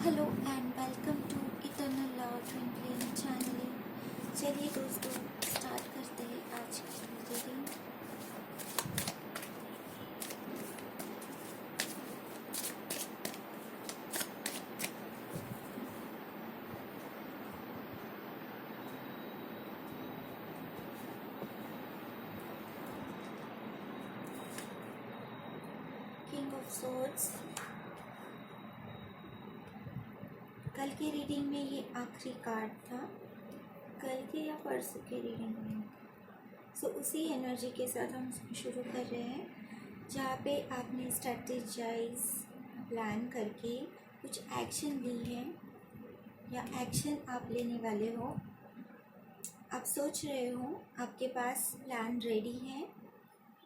Hello and welcome to eternal law twin flame channel. चलिए दोस्तों, start करते हैं आज की रीडिंग। King of swords. कल के रीडिंग में ये आखिरी कार्ड था, कल के या परसों के रीडिंग में। सो उसी एनर्जी के साथ हम शुरू कर रहे हैं, जहाँ पे आपने स्ट्रेटेजाइज प्लान करके कुछ एक्शन ली है या एक्शन आप लेने वाले हो। आप सोच रहे हो, आपके पास प्लान रेडी है,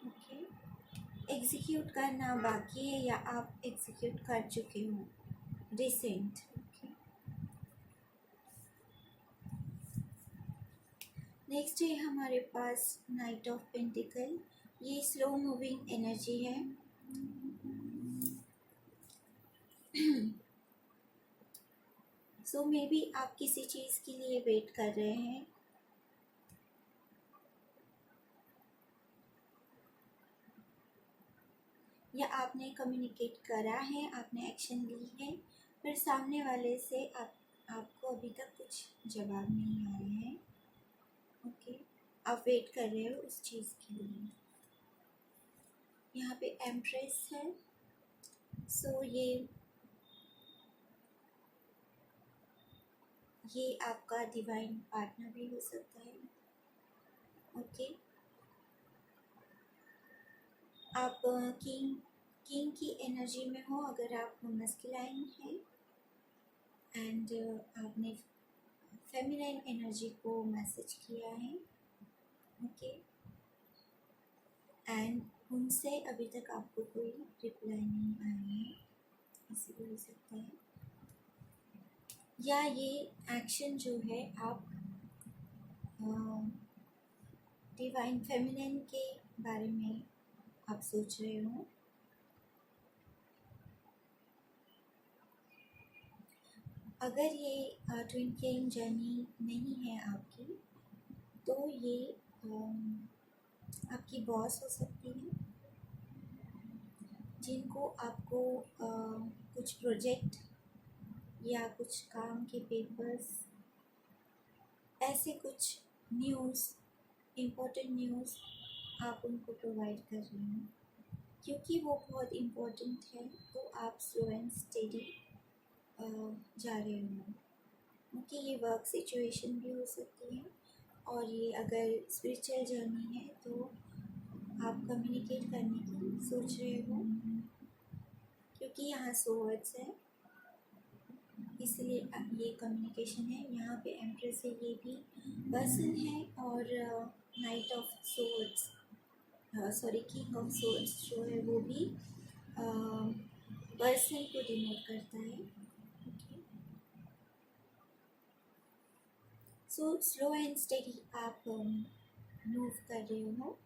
ओके। एग्जीक्यूट करना बाकी है या आप एग्जीक्यूट कर चुके हो रिसेंट। नेक्स्ट है हमारे पास नाइट ऑफ पेंटिकल। ये स्लो मूविंग एनर्जी है। सो मे बी आप किसी चीज़ के लिए वेट कर रहे हैं, या आपने कम्युनिकेट करा है, आपने एक्शन ली है, पर सामने वाले से आपको अभी तक कुछ जवाब नहीं आया है, ओके। आप वेट कर रहे हो उस चीज़ के लिए। यहाँ पे एम्प्रेस है। सो ये आपका डिवाइन पार्टनर भी हो सकता है, ओके। आप किंग की एनर्जी में हो अगर आप मस्कुलाइन हैं, एंड आपने फेमिनाइन एनर्जी को मैसेज किया है, ओके। एंड उनसे अभी तक आपको कोई रिप्लाई नहीं आया है, ऐसे भी हो सकता है। या ये एक्शन जो है आप डिवाइन फेमिनाइन के बारे में आप सोच रहे हो। अगर ये ट्विन फ्लेम जर्नी नहीं है आपकी, तो ये आपकी बॉस हो सकती है, जिनको आपको कुछ प्रोजेक्ट या कुछ काम के पेपर्स, ऐसे कुछ न्यूज़, इम्पोर्टेंट न्यूज़ आप उनको प्रोवाइड कर रहे हैं। क्योंकि वो बहुत इम्पोर्टेंट है, तो आप स्लो एंड स्टेडी जा रहे हो, क्योंकि ये वर्क सिचुएशन भी हो सकती है। और ये अगर स्पिरिचुअल जर्नी है तो आप कम्युनिकेट करने की सोच रहे हो, क्योंकि यहाँ सोवर्ड्स है, इसलिए ये कम्युनिकेशन है। यहाँ पे एम्प्रेस है, ये भी पर्सन है। और knight of swords, sorry king of swords जो है वो भी पर्सन को डिनोट करता है, सो स्लो एंड स्टेडी आप मूव कर रहे हो।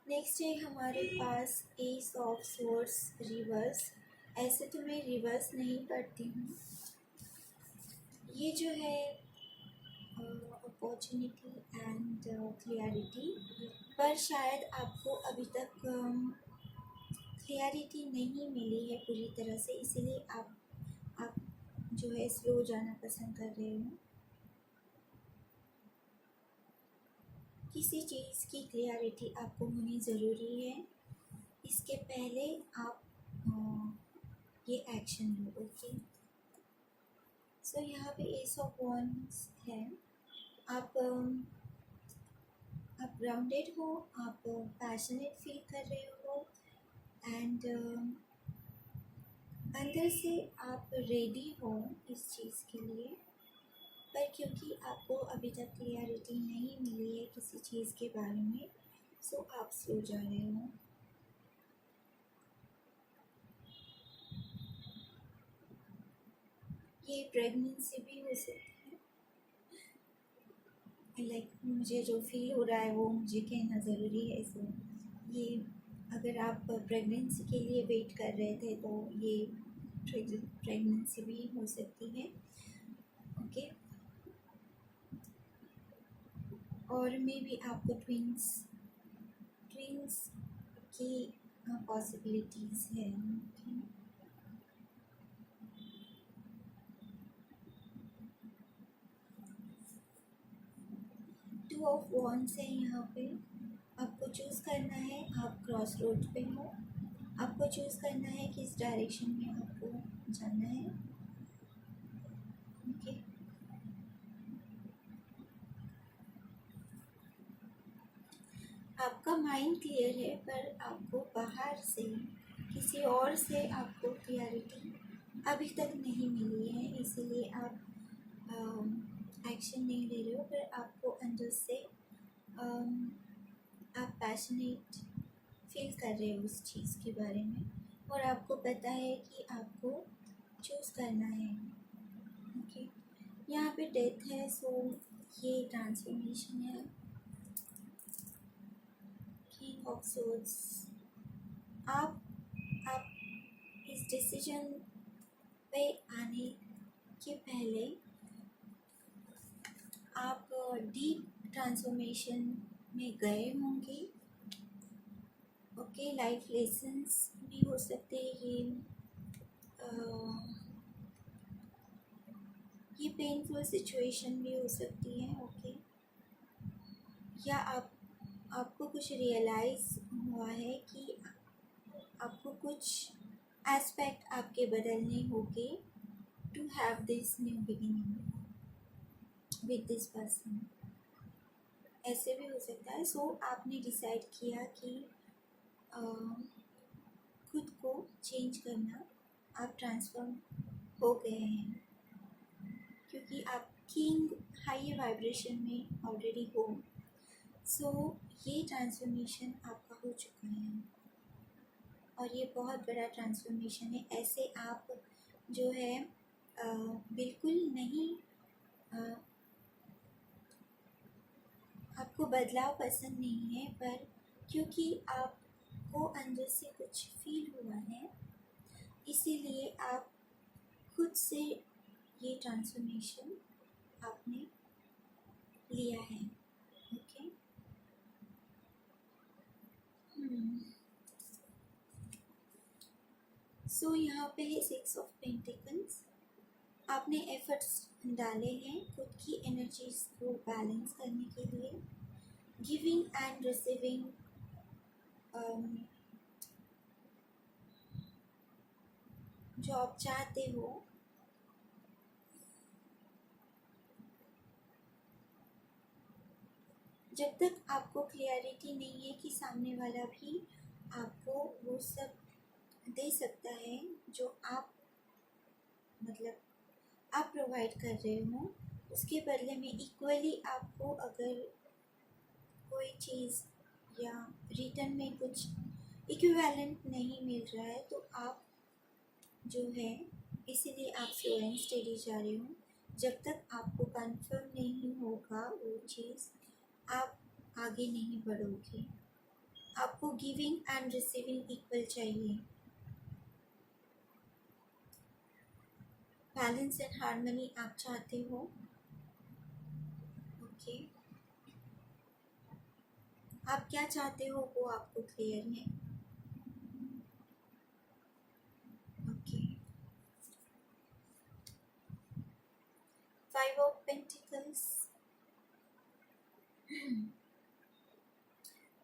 नेक्स्ट है हमारे पास एस ऑफ सोर्स रिवर्स। ऐसे तो मैं रिवर्स नहीं करती हूँ, ये जो है अपॉर्चुनिटी एंड क्लियरिटी, पर शायद आपको अभी तक क्लियरिटी नहीं मिली है पूरी तरह से, इसीलिए आप जो है स्लो जाना पसंद कर रहे हो। किसी चीज़ की क्लियरिटी आपको होनी ज़रूरी है, इसके पहले आप ये एक्शन लो, ओके। सो यहाँ पे एस ऑफ वॉन्ड्स है। आप ग्राउंडेड हो, आप पैशनेट फील कर रहे हो, एंड अंदर से आप रेडी हो इस चीज़ के लिए, पर क्योंकि आपको अभी तक क्लियरिटी नहीं मिली है किसी चीज़ के बारे में, सो आप स्लो जा रहे हो। ये प्रेगनेंसी भी हो सकती है, लाइक मुझे जो फील हो रहा है वो मुझे कहना ज़रूरी है। सो ये अगर आप प्रेगनेंसी के लिए वेट कर रहे थे, तो ये प्रेगनेंसी भी हो सकती है। ओके, और मे भी आपको ट्विंस की पॉसिबिलिटीज़ है। okay? टू ऑफ वॉन्ड्स है यहाँ पे। आपको चूज़ करना है, आप क्रॉस रोड पे हो, आपको चूज़ करना है किस डायरेक्शन में आपको जाना है। ओके, आपका माइंड क्लियर है, पर आपको बाहर से किसी और से आपको क्लियरिटी अभी तक नहीं मिली है, इसीलिए आप एक्शन नहीं ले रहे हो, पर आपको अंदर से आप पैशनेट फील कर रहे हो उस चीज़ के बारे में, और आपको पता है कि आपको चूज़ करना है। ओके, यहाँ पे डेथ है, सो ये ट्रांसफॉर्मेशन है। किंग ऑफ सोर्ड्स, आप इस डिसीजन पे आने के पहले आप डीप ट्रांसफॉर्मेशन में गए होंगे। ओके, लाइफ लेसन्स भी हो सकते हैं ये पेनफुल सिचुएशन भी हो सकती है। ओके, या आपको कुछ रियलाइज़ हुआ है कि आपको कुछ एस्पेक्ट आपके बदलने होंगे to have this new beginning with this person, ऐसे भी हो सकता है। सो आपने डिसाइड किया कि खुद को चेंज करना, आप ट्रांसफॉर्म हो गए हैं, क्योंकि आप किंग हाई वाइब्रेशन में ऑलरेडी हो। सो ये ट्रांसफॉर्मेशन आपका हो चुका है, और ये बहुत बड़ा ट्रांसफॉर्मेशन है। ऐसे आप जो है बिल्कुल नहीं, आपको बदलाव पसंद नहीं है, पर क्योंकि आपको अंदर से कुछ फील हुआ है, इसीलिए आप खुद से ये ट्रांसफॉर्मेशन आपने लिया है। ओके, सो यहाँ पे है 6 ऑफ पेंटिकल्स। आपने एफर्ट्स डाले हैं खुद की एनर्जीज को बैलेंस करने के लिए, गिविंग एंड रिसीविंग। जो आप चाहते हो, जब तक आपको क्लियरिटी नहीं है कि सामने वाला भी आपको वो सब दे सकता है जो आप मतलब आप प्रोवाइड कर रहे हो, उसके बदले में इक्वली आपको अगर कोई चीज़ या रिटर्न में कुछ इक्विवेलेंट नहीं मिल रहा है, तो आप जो है, इसीलिए आप स्लो एंड स्टेडी जा रहे हो। जब तक आपको कंफर्म नहीं होगा वो चीज़, आप आगे नहीं बढ़ोगे। आपको गिविंग एंड रिसीविंग इक्वल चाहिए। बैलेंस एंड हार्मनी आप चाहते हो। ओके, आप क्या चाहते हो वो आपको क्लियर है। Okay, 5 of pentacles.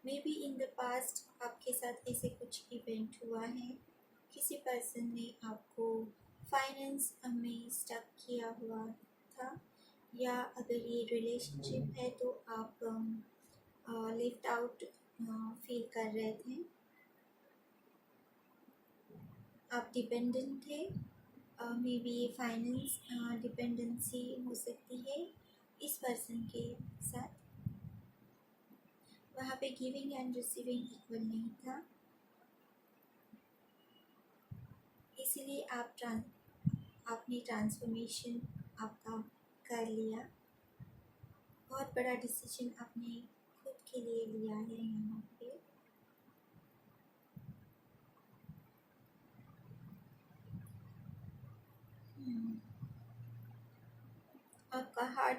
May be in the past आपके साथ ऐसे कुछ इवेंट हुआ है, किसी पर्सन ने आपको फाइनेंस में स्टक किया हुआ था, या अगर ये रिलेशनशिप है तो आप लिफ्ट आउट फील कर रहे थे, आप डिपेंडेंट थे। मे बी ये फाइनेंस डिपेंडेंसी हो सकती है इस पर्सन के साथ। वहाँ पे गिविंग एंड रिसीविंग इक्वल नहीं था, इसीलिए आपने ट्रांसफॉर्मेशन आपका कर लिया। बहुत बड़ा डिसीजन आपने खुद के लिए लिया है यहाँ पे।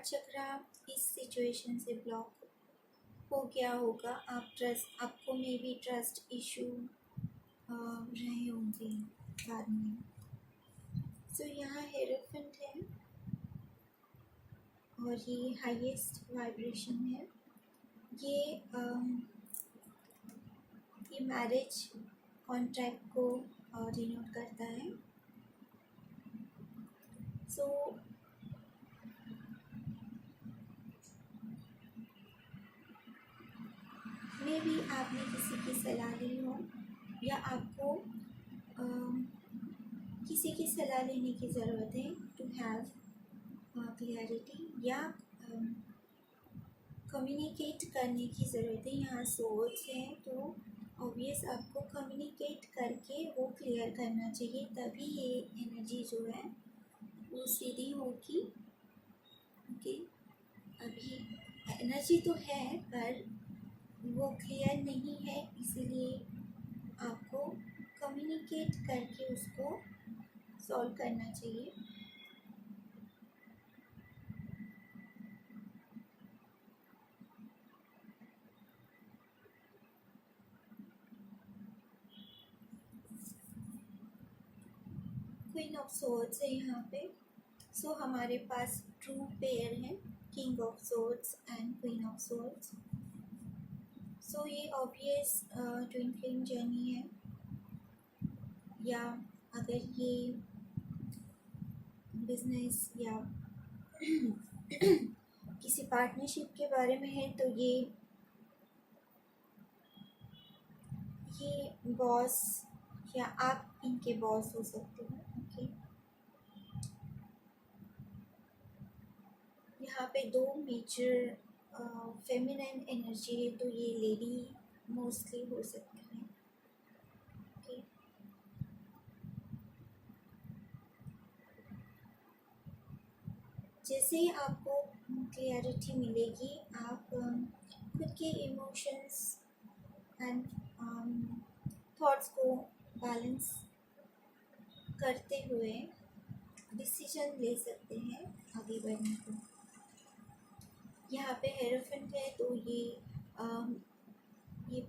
हार्ट चक्रा इस सिचुएशन से ब्लॉक हो गया होगा। आपको मे बी ट्रस्ट इशू रहे होंगे बाद में। सो यहाँ हेरोफेंट है और ये हाईएस्ट वाइब्रेशन है। ये मैरिज कॉन्ट्रैक्ट को डिनोट करता है। सो मे बी आपने किसी की सलाह ली हो या आपको किसी की सलाह लेने की ज़रूरत है टू हैव क्लियरिटी या कम्युनिकेट करने की ज़रूरत है। यहाँ सोच है तो ऑब्वियस आपको कम्युनिकेट करके वो क्लियर करना चाहिए, तभी ये एनर्जी जो है वो सीधी होगी। ओके, अभी एनर्जी तो है पर वो क्लियर नहीं है, इसीलिए आपको कम्युनिकेट करके उसको सॉल्व करना चाहिए। क्वीन ऑफ सोर्ड्स है यहाँ पे। सो हमारे पास ट्रू पेयर है, king of swords and queen of swords. So ये ऑब्वियस ट्विन फ्लेम जर्नी है, या अगर ये बिजनेस या किसी पार्टनरशिप के बारे में है तो ये बॉस या आप इनके बॉस हो सकते हो। ओके, यहाँ पे दो मेजर फेमिनिन एनर्जी है, तो ये लेडी मोस्टली हो सकती है। ओके, जैसे ही आपको क्लियरिटी मिलेगी, आप खुद के इमोशंस एंड थॉट्स को बैलेंस करते हुए डिसीजन ले सकते हैं आगे बढ़ने को। यहाँ पे हेरोफेंट है तो ये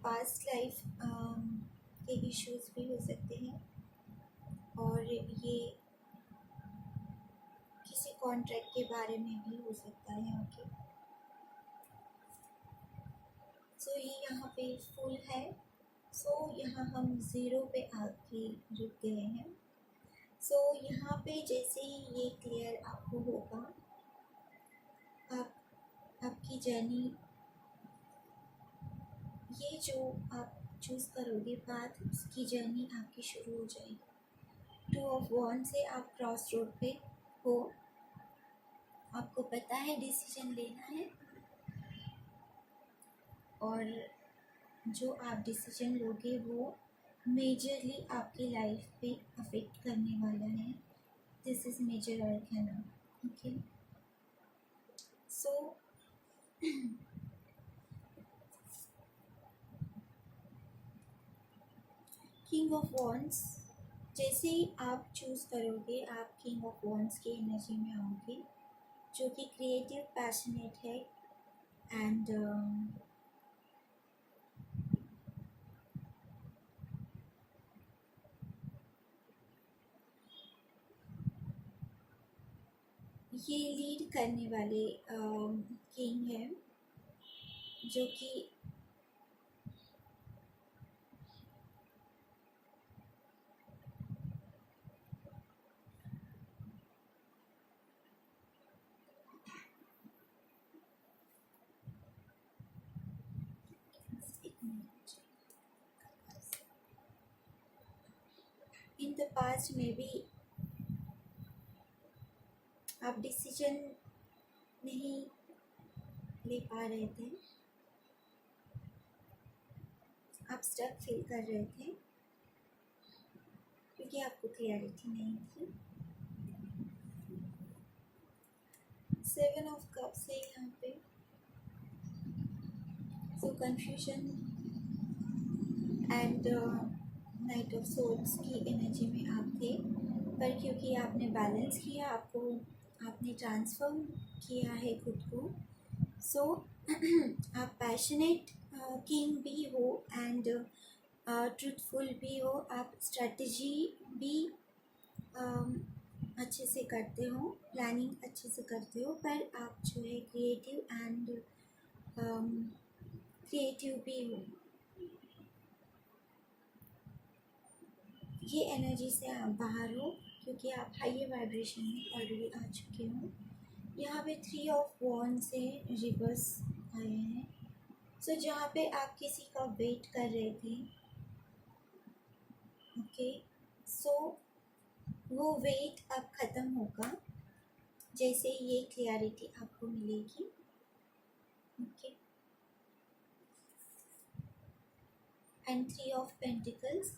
पास्ट लाइफ के इश्यूज भी हो सकते हैं, और ये किसी कॉन्ट्रैक्ट के बारे में भी हो सकता है। ओके, सो ये यहाँ पे फुल है। सो यहाँ हम ज़ीरो पे आके रुक गए हैं। सो यहाँ पे जैसे ही ये क्लियर आपको होगा, आपकी जर्नी, ये जो आप चूज़ करोगे पाथ, उसकी जर्नी आपकी शुरू हो जाएगी। 2 ऑफ वॉन्ड से आप क्रॉस रोड पे हो, आपको पता है डिसीजन लेना है, और जो आप डिसीजन लोगे वो मेजरली आपकी लाइफ पे अफेक्ट करने वाला है। This is major arcana. Okay, so king of wands, जैसे ही आप चूज़ करोगे आप किंग ऑफ वॉन्ड्स की एनर्जी में आओगे, जो कि क्रिएटिव, पैशनेट है एंड ये लीड करने वाले किंग हैं, जो कि इन द पास्ट में भी आप डिसीजन नहीं ले पा रहे थे, आप स्टक फील कर रहे थे क्योंकि आपको क्लियरिटी नहीं थी। 7 ऑफ कप्स है यहाँ पे। So confusion and knight of swords की एनर्जी में आप थे, पर क्योंकि आपने बैलेंस किया, आपको आपने ट्रांसफॉर्म किया है खुद को। सो आप पैशनेट किंग भी हो एंड ट्रूथफुल भी हो, आप स्ट्रेटजी भी अच्छे से करते हो, प्लानिंग अच्छे से करते हो, पर आप जो है क्रिएटिव एंड क्रिएटिव भी हो। ये एनर्जी से आप बाहर हो क्योंकि आप हाइयर वाइब्रेशन में ऑलरेडी आ चुके हो। यहाँ पे 3 ऑफ वॉन्ड्स से रिवर्स आए हैं। सो जहाँ पे आप किसी का वेट कर रहे थे, ओके, सो वो वेट अब ख़त्म होगा जैसे ये क्लियरिटी आपको मिलेगी। ओके, एंड 3 ऑफ पेंटिकल्स,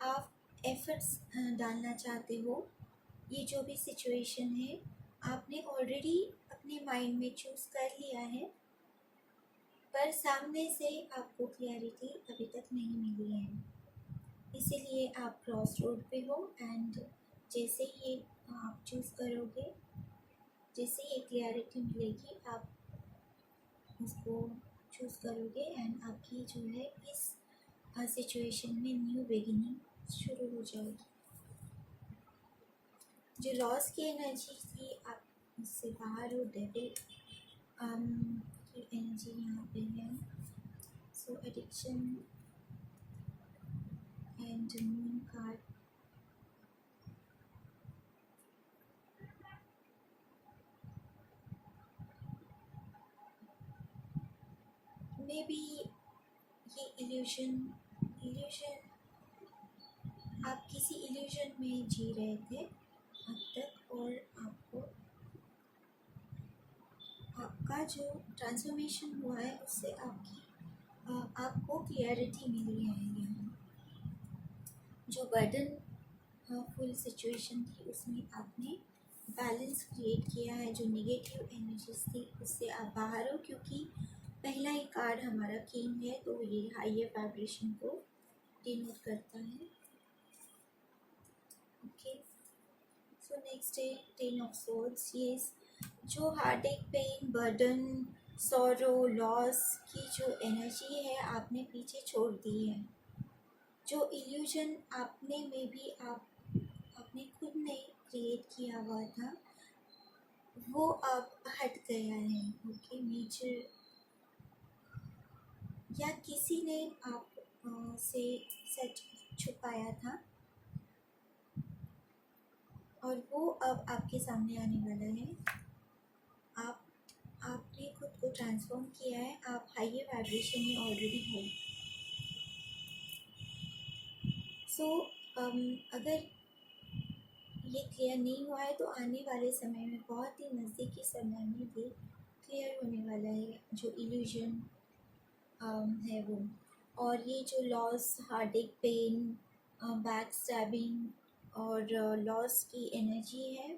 आप एफर्ट्स डालना चाहते हो। ये जो भी सिचुएशन है आपने ऑलरेडी अपने माइंड में चूज़ कर लिया है, पर सामने से आपको क्लैरिटी अभी तक नहीं मिली है, इसीलिए आप क्रॉस रोड पे हो। एंड जैसे ये आप चूज़ करोगे, जैसे ये क्लैरिटी मिलेगी, आप उसको चूज़ करोगे एंड आपकी जो है इस सिचुएशन में न्यू बिगिनिंग शुरू हो जाएगी। जो लॉस की एनर्जी थी आप उससे बाहर हो। डेविल की एनर्जी यहाँ पे है। So addiction and moon card, may be ये इल्यूशन आप किसी इल्यूशन में जी रहे थे अब तक, और आपका जो ट्रांसफॉर्मेशन हुआ है उससे आपको क्लियरिटी मिली है। यहाँ जो बर्डन फुल सिचुएशन थी उसमें आपने बैलेंस क्रिएट किया है। जो नेगेटिव एनर्जीज थी उससे आप बाहर हो, क्योंकि पहला ही कार्ड हमारा किंग है, तो ये हाइयर वाइब्रेशन को डिनोट करता है। ओके, सो नेक्स्ट है 10 ऑफ सोर्ड्स। ये जो हार्ट एक, पेन, बर्डन, सॉरो, लॉस की जो एनर्जी है आपने पीछे छोड़ दी है। जो इल्यूजन आपने में भी आपने खुद ने क्रिएट किया हुआ था वो अब हट गया है। ओके, नेचर या किसी ने आप से सच छुपाया था और वो अब आपके सामने आने वाला है। आपने खुद को ट्रांसफॉर्म किया है, आप हाइयर वाइब्रेशन में ऑलरेडी हो। सो अगर ये क्लियर नहीं हुआ है तो आने वाले समय में, बहुत ही नज़दीकी समय में भी क्लियर होने वाला है जो इल्यूजन है वो। और ये जो लॉस, हार्ट एक, पेन, बैक स्टैबिंग और लॉस की एनर्जी है,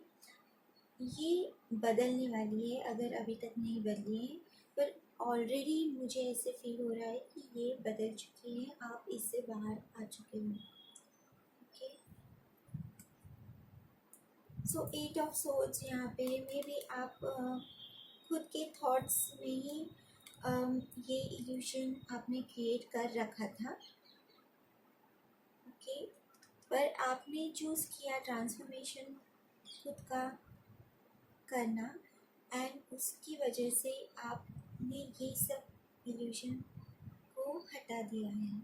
ये बदलने वाली है। अगर अभी तक नहीं बदली है, पर ऑलरेडी मुझे ऐसे फील हो रहा है कि ये बदल चुकी है, आप इससे बाहर आ चुके हो। ओके, सो 8 ऑफ सोर्ड्स यहाँ पे मे बी आप खुद के थॉट्स में ही ये इल्यूशन आपने क्रिएट कर रखा था। ओके, पर आपने चूज़ किया ट्रांसफॉर्मेशन खुद का करना, एंड उसकी वजह से आपने ये सब इल्यूशन को हटा दिया है।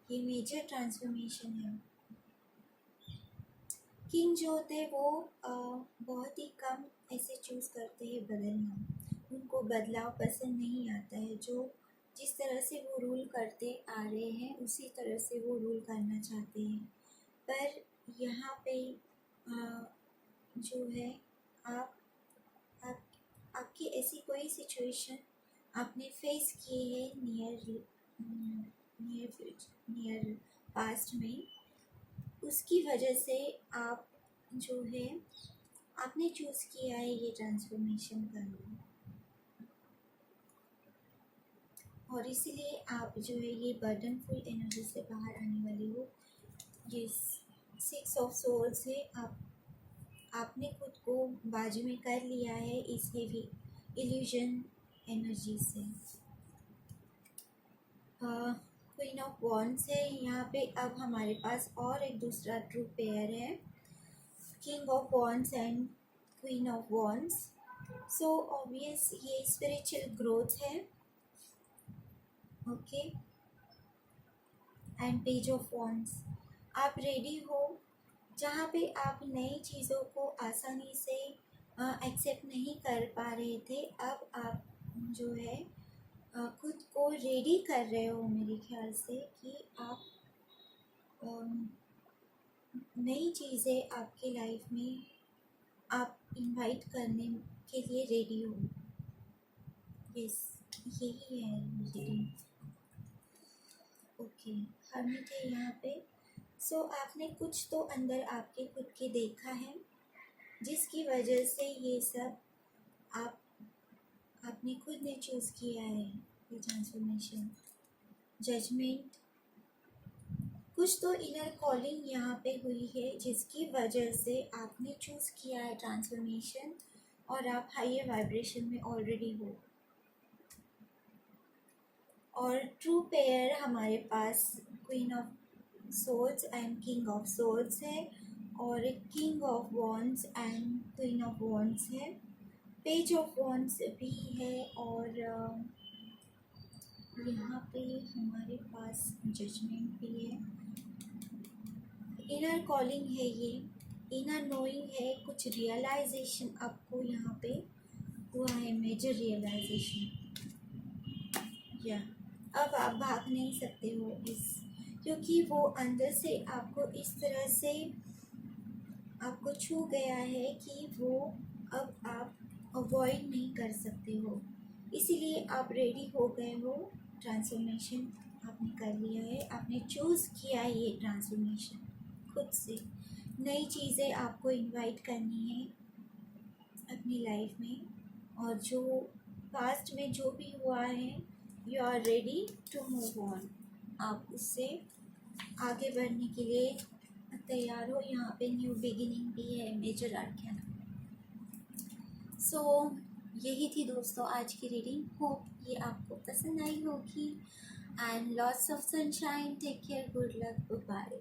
ये मेजर ट्रांसफॉर्मेशन है। किंग जो होते हैं वो बहुत ही कम ऐसे चूज़ करते हैं बदलना, उनको बदलाव पसंद नहीं आता है। जो जिस तरह से वो रूल करते आ रहे हैं उसी तरह से वो रूल करना चाहते हैं। पर यहाँ पे जो है आप आपकी ऐसी कोई सिचुएशन आपने फेस की है नियर पास्ट में, उसकी वजह से आप जो है आपने चूज़ किया है ये ट्रांसफॉर्मेशन करना। और इसीलिए आप जो है ये बर्डनफुल एनर्जी से बाहर आने वाले हो। ये 6 ऑफ सोर्स है। आपने खुद को बाजू में कर लिया है इस हेवी इल्यूजन एनर्जी से। क्वीन ऑफ वॉन्ड्स है यहाँ पे। अब हमारे पास और एक दूसरा ट्रू पेयर है, king of wands and queen of wands. So obvious ये स्पिरिचुअल ग्रोथ है। Okay, and page of wands, आप रेडी हो। जहाँ पे आप नई चीज़ों को आसानी से एक्सेप्ट नहीं कर पा रहे थे, अब आप जो है खुद को रेडी कर रहे हो मेरे ख्याल से कि आप नई चीज़ें आपके लाइफ में आप इनवाइट करने के लिए रेडी हो। यस, यही है रीडिंग। ओके, हर्मिट है यहाँ पे। सो आपने कुछ तो अंदर आपके खुद के देखा है जिसकी वजह से ये सब आपने खुद ने चूज़ किया है, ये ट्रांसफॉर्मेशन, जजमेंट। कुछ तो इनर कॉलिंग यहाँ पे हुई है जिसकी वजह से आपने चूज़ किया है ट्रांसफॉर्मेशन, और आप हायर वाइब्रेशन में ऑलरेडी हो। और ट्रू पेयर हमारे पास queen of swords and king of swords है, और king of wands and queen of wands है। पेज ऑफ वॉन्ड्स भी है, और यहाँ पे हमारे पास जजमेंट भी है। इनर कॉलिंग है ये, इनर नोइंग है, कुछ रियलाइजेशन आपको यहाँ पे हुआ है, मेजर रियलाइजेशन। या अब आप भाग नहीं सकते हो क्योंकि वो अंदर से आपको इस तरह से आपको छू गया है कि वो अब आप अवॉइड नहीं कर सकते हो। इसीलिए आप रेडी हो गए हो। ट्रांसफॉर्मेशन आपने कर लिया है, आपने चूज़ किया है ये ट्रांसफॉर्मेशन खुद से। नई चीज़ें आपको इनवाइट करनी है अपनी लाइफ में, और जो पास्ट में जो भी हुआ है, you are ready to move on. आप उससे आगे बढ़ने के लिए तैयार हो। यहाँ पे न्यू बिगिनिंग भी है, मेजर आर्कन। सो यही थी दोस्तों आज की रीडिंग। होप ये आपको पसंद आई होगी। And lots of sunshine. Take care, good luck, bye.